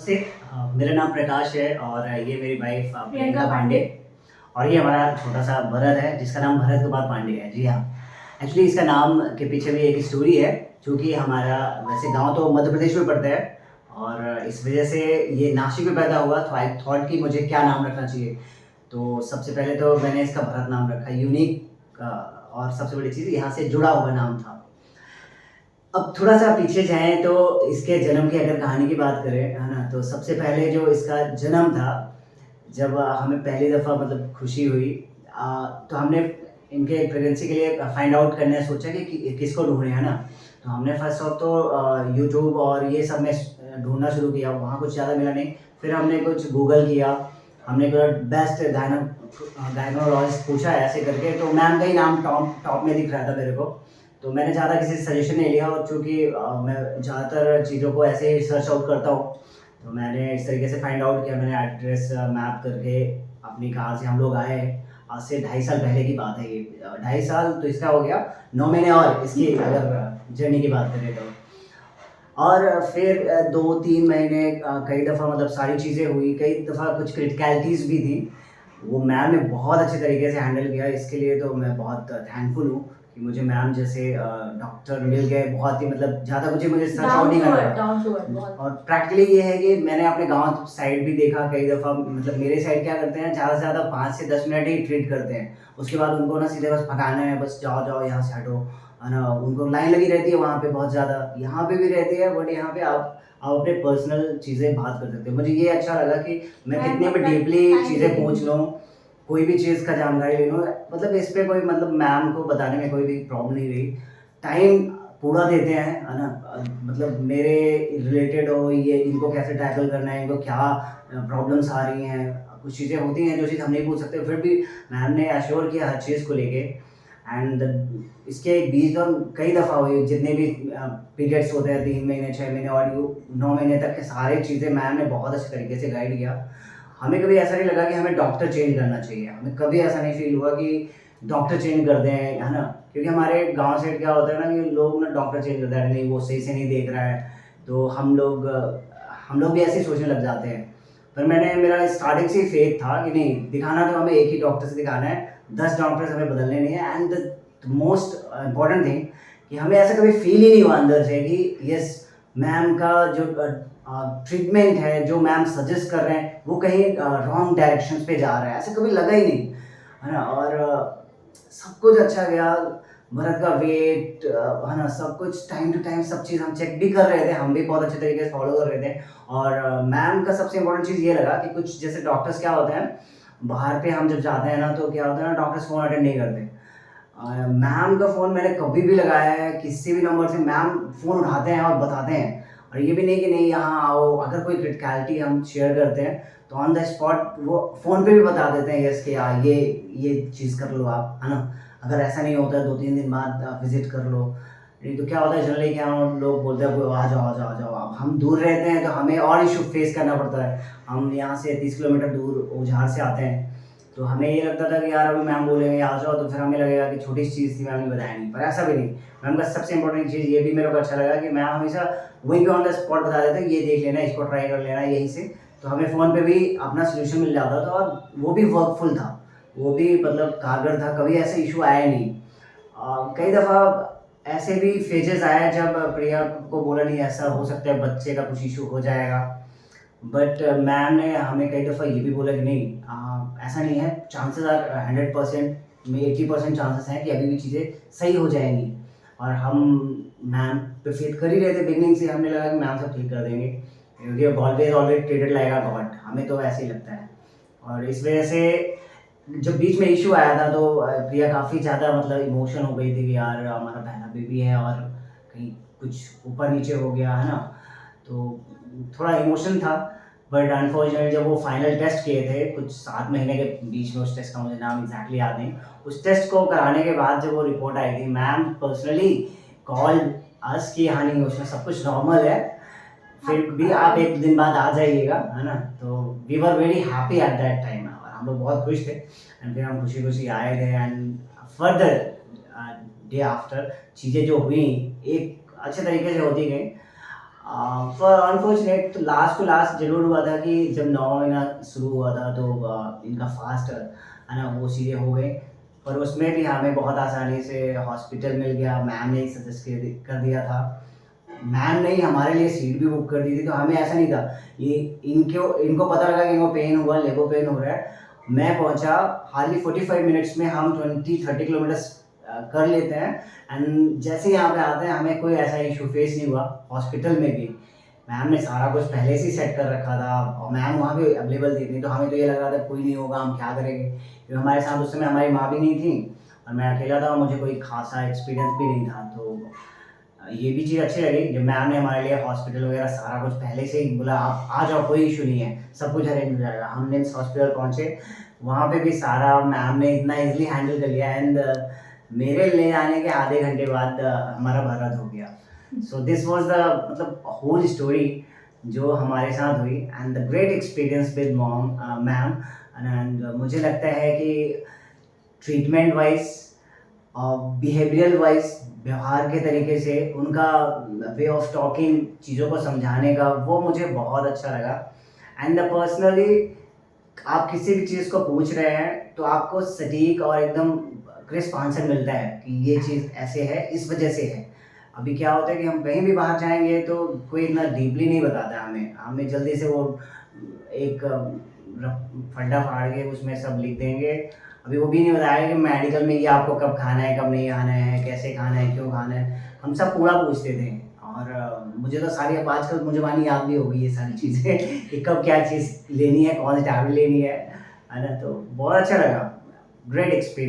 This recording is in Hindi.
नमस्ते। मेरा नाम प्रकाश है और ये मेरी वाइफ प्रियंका प्रियंका पांडे। पांडे और ये हमारा छोटा-सा भरत है जिसका नाम भरत कुमार पांडे है। जी हाँ, एक्चुअली इसका नाम के पीछे भी एक स्टोरी है, चूँकि हमारा वैसे गाँव तो मध्य प्रदेश में पड़ता है और इस वजह से ये नासिक में पैदा हुआ तो आई थॉट कि मुझे क्या नाम रखना चाहिए। तो सबसे पहले तो मैंने इसका भरत नाम रखा, यूनिक और सबसे बड़ी चीज़ यहाँ से जुड़ा हुआ नाम था। अब थोड़ा-सा पीछे जाएँ तो इसके जन्म की अगर कहानी की बात करें, है ना? तो सबसे पहले जो इसका जन्म था, जब हमें पहली दफ़ा मतलब खुशी हुई तो हमने इनके प्रेगनेंसी के लिए फाइंड आउट करने सोचा कि किसको ढूँढें, है ना? तो हमने फर्स्ट ऑफ तो यूट्यूब और ये सब में ढूँढना शुरू किया, वहाँ कुछ ज़्यादा मिला नहीं। फिर हमने कुछ गूगल किया, हमने कोई बेस्ट गायनोलॉजिस्ट पूछा ऐसे करके, तो मैम का ही नाम टॉप टॉप में दिख रहा था मेरे को। तो मैंने ज़्यादा किसी से सजेशन नहीं लिया और चूँकि मैं ज़्यादातर चीज़ों को ऐसे ही सर्च आउट करता हूँ, तो मैंने इस तरीके से फाइंड आउट किया। मैंने एड्रेस मैप करके अपनी कार से हम लोग आए। आज से 2.5 साल पहले की बात है ये। 2.5 साल तो इसका हो गया, 9 महीने और इसकी अगर जर्नी की बात करें तो। और फिर 2-3 महीने कई दफ़ा मतलब सारी चीज़ें हुई, कई दफ़ा कुछ क्रिटिकैलिटीज़ भी थी। वो मैम ने बहुत अच्छे तरीके से हैंडल किया, इसके लिए तो मैं बहुत थैंकफुल हूँ कि मुझे मैम जैसे डॉक्टर मिल गए। बहुत ही मतलब ज़्यादा मुझे सर्च आउट नहीं करना डाउन टू अर्थ पड़ा। बहुत। और प्रैक्टिकली ये है कि मैंने अपने गाँव साइड भी देखा कई दफ़ा, मतलब मेरे साइड क्या करते हैं, ज़्यादा से ज़्यादा 5 से 10 मिनट ही ट्रीट करते हैं। उसके बाद उनको ना सीधे बस भगाना है, बस जाओ, जाओ यहाँ से हटो, है ना? उनको लाइन लगी रहती है वहाँ पे बहुत ज़्यादा, यहाँ पे भी रहती है, बट यहाँ पे आप अपने पर्सनल चीज़ें बात कर सकते हो। मुझे ये अच्छा लगा कि मैं मैम कितने भी अपना डीपली टाइम चीज़ें देती पूछ थी। लूँ, कोई भी चीज़ का जानकारी ले लूँ, मतलब इस पे कोई मतलब मैम को बताने में कोई भी प्रॉब्लम नहीं रही। टाइम पूरा देते हैं, है ना? मतलब मेरे रिलेटेड हो, ये इनको कैसे टैकल करना है, इनको क्या प्रॉब्लम्स आ रही हैं, कुछ चीज़ें होती हैं जो चीज़ हम नहीं पूछ सकते, फिर भी मैम ने एश्योर किया हर चीज़ को लेके। एंड इसके बीच में कई दफ़ा हुई, जितने भी पीरियड्स होते हैं 3 महीने, 6 महीने और 9 महीने तक के सारे चीज़ें मैम ने बहुत अच्छे तरीके से गाइड किया। हमें कभी ऐसा नहीं लगा कि हमें डॉक्टर चेंज करना चाहिए, हमें कभी ऐसा नहीं फ़ील हुआ कि डॉक्टर चेंज कर दें, है ना? क्योंकि हमारे गाँव साइड क्या होता है ना कि लोग ना डॉक्टर चेंज करते हैं, नहीं वो सही से नहीं देख रहा है, तो हम लोग भी ऐसे ही सोचने लग जाते हैं। पर मेरा स्टार्टिंग से ही फ़ेथ था कि नहीं, दिखाना तो हमें एक ही डॉक्टर से दिखाना है, 10 डॉक्टर्स हमें बदलने नहीं है। And the most important thing कि हमें ऐसा कभी फ़ील ही नहीं हुआ अंदर से कि यस, मैम का जो ट्रीटमेंट है, जो मैम सजेस्ट कर रहे हैं, वो कहीं रॉन्ग डायरेक्शंस पे जा रहा है, ऐसा कभी लगा ही नहीं, है ना? और सब कुछ अच्छा गया, भरत का वेट, है ना? सब कुछ टाइम टू टाइम सब चीज़ हम चेक भी कर रहे थे, हम भी बहुत अच्छे तरीके से फॉलो कर रहे थे। और मैम का सबसे इम्पोर्टेंट चीज़ ये लगा कि कुछ जैसे डॉक्टर्स क्या होते हैं, बाहर पे हम जब जाते हैं ना, तो क्या होता है ना, डॉक्टर्स फ़ोन अटेंड नहीं करते। मैम का फ़ोन मैंने कभी भी लगाया है, किसी भी नंबर से मैम फ़ोन उठाते हैं और बताते हैं। और ये भी नहीं कि नहीं यहाँ आओ, अगर कोई क्रिटिकैलिटी हम शेयर करते हैं, तो ऑन द स्पॉट वो फ़ोन पे भी बता देते हैं यस कि ये चीज़ कर लो आप, है ना? अगर ऐसा नहीं होता है 2-3 दिन बाद आप विज़िट कर लो। नहीं तो क्या होता है जनरली, क्या लोग बोलते हैं आ जाओ, आ जाओ, आ जाओ। अब हम दूर रहते हैं तो हमें और इश्यू फेस करना पड़ता है। हम यहाँ से 30 किलोमीटर दूर ओझार से आते हैं। तो हमें ये लगता था कि यार अभी मैम बोलेंगे आ जाओ, तो फिर हमें लगेगा कि छोटी सी चीज़ थी, मैम ने बताया नहीं, पर ऐसा भी नहीं। मैम का सबसे इम्पोर्टेंट चीज़ ये भी मेरे को अच्छा लगा कि मैम हमेशा वहीं पे ऑन द स्पॉट बता देते हैं, ये देख लेना, इसको ट्राई कर लेना यहीं से। तो हमें फ़ोन पे भी अपना सॉल्यूशन मिल जाता था और वो भी वर्कफुल था, वो भी मतलब कारगर था, कभी ऐसा इशू आया नहीं। कई दफ़ा ऐसे भी फेजेस आए जब प्रिया को बोला नहीं ऐसा हो सकता है, बच्चे का कुछ इशू हो जाएगा। बट मैम ने हमें कई दफ़ा ये भी बोला कि नहीं, ऐसा नहीं है, चांसेस आर 100% में 80% चांसेस हैं कि अभी भी चीज़ें सही हो जाएँगी। और हम मैम पे फ़ेथ कर ही रहे थे बिगिनिंग से, हमें लगा कि मैम सब ठीक कर देंगे, क्योंकि ऑलवेज़ ट्रीटेड लाइक अ गॉड, हमें तो ऐसे ही लगता है। और इस वजह से जब बीच में इश्यू आया था तो प्रिया काफ़ी ज़्यादा मतलब इमोशन हो गई थी कि यार हमारा पहला बेबी है और कहीं कुछ ऊपर-नीचे हो गया, है ना? तो थोड़ा इमोशन था। बट अनफॉर्चुनेटली जब वो फाइनल टेस्ट किए थे कुछ 7 महीने के बीच में, उस टेस्ट का मुझे नाम एग्ज़ैक्टली याद नहीं। उस टेस्ट को कराने के बाद जब वो रिपोर्ट आई थी, मैम पर्सनली कॉल्ड अस कि हाँ, नहीं उसमें सब कुछ नॉर्मल है, फिर आप भी आप 1 दिन बाद आ जाइएगा, है ना? तो we were very happy at that time और हम लोग बहुत खुश थे। एंड फिर हम खुशी-खुशी आए थे एंड फर्दर डे आफ्टर चीज़ें जो हुई एक अच्छे तरीके से होती गई। For unfortunate last to last ज़रूर हुआ था कि जब 9वाँ महीना शुरू हुआ था तो इनका फास्ट है ना वो चीज़ें हो गई। पर उसमें भी हमें बहुत आसानी से हॉस्पिटल मिल गया, मैम ने ही सजेस्ट कर दिया था। मैम ने ही हमारे लिए सीट भी बुक कर दी थी, तो हमें ऐसा नहीं था। ये इनको इनको पता लगा कि इनको पेन हुआ, लेगो पेन हो रहा है। मैं पहुँचा, हार्डली 45 मिनट्स में हम 20-30 किलोमीटर्स कर लेते हैं। एंड जैसे ही यहाँ पे आते हैं हमें कोई ऐसा इशू फेस नहीं हुआ। हॉस्पिटल में भी मैम ने सारा कुछ पहले से ही सेट कर रखा था और मैम वहाँ पे अवेलेबल थी, नहीं तो हमें तो ये लग रहा था कोई नहीं होगा, हम क्या करेंगे, क्योंकि हमारे साथ उस समय हमारी माँ भी नहीं थी और मैं अकेला था और मुझे कोई खासा एक्सपीरियंस भी नहीं था। तो ये भी चीज़ अच्छी लगी जब मैम ने हमारे लिए हॉस्पिटल वगैरह सारा कुछ पहले से ही बोला, आप आ जाओ, कोई इशू नहीं है, सब कुछ अरेंज हो जाएगा। हम निम्स हॉस्पिटल पहुँचे, वहाँ पे भी सारा मैम ने इतना ईज़िली हैंडल कर लिया। एंड मेरे ले जाने के आधे घंटे बाद हमारा भरत हो गया। सो दिस वाज़ द मतलब होल स्टोरी जो हमारे साथ हुई and the great experience with ma'am. And मुझे लगता है कि ट्रीटमेंट वाइज़ और बिहेवियरल वाइज़, व्यवहार के तरीके से, उनका वे ऑफ टॉकिंग, चीज़ों को समझाने का, वो मुझे बहुत अच्छा लगा। एंड पर्सनली आप किसी भी चीज़ को पूछ रहे हैं तो आपको सटीक और एकदम क्रिस्प आंसर मिलता है कि ये चीज़ ऐसे है, इस वजह से है। अभी क्या होता है कि हम कहीं भी बाहर जाएँगे तो कोई इतना डीपली नहीं बताता है हमें। हमें जल्दी से वो एक फड्डा फाड़ के उसमें सब लिख देंगे। अभी वो भी नहीं बताया कि मेडिकल में ये आपको कब खाना है, कब नहीं खाना है, कैसे खाना है, क्यों खाना है। हम सब पूरा पूछते थे और मुझे तो सारी अब आजकल मुझे वानी याद भी हो गई ये सारी चीज़ें कि कब क्या चीज़ लेनी है, कौन सी टैबलेट लेनी है ना? तो बहुत अच्छा लगा। Great experience.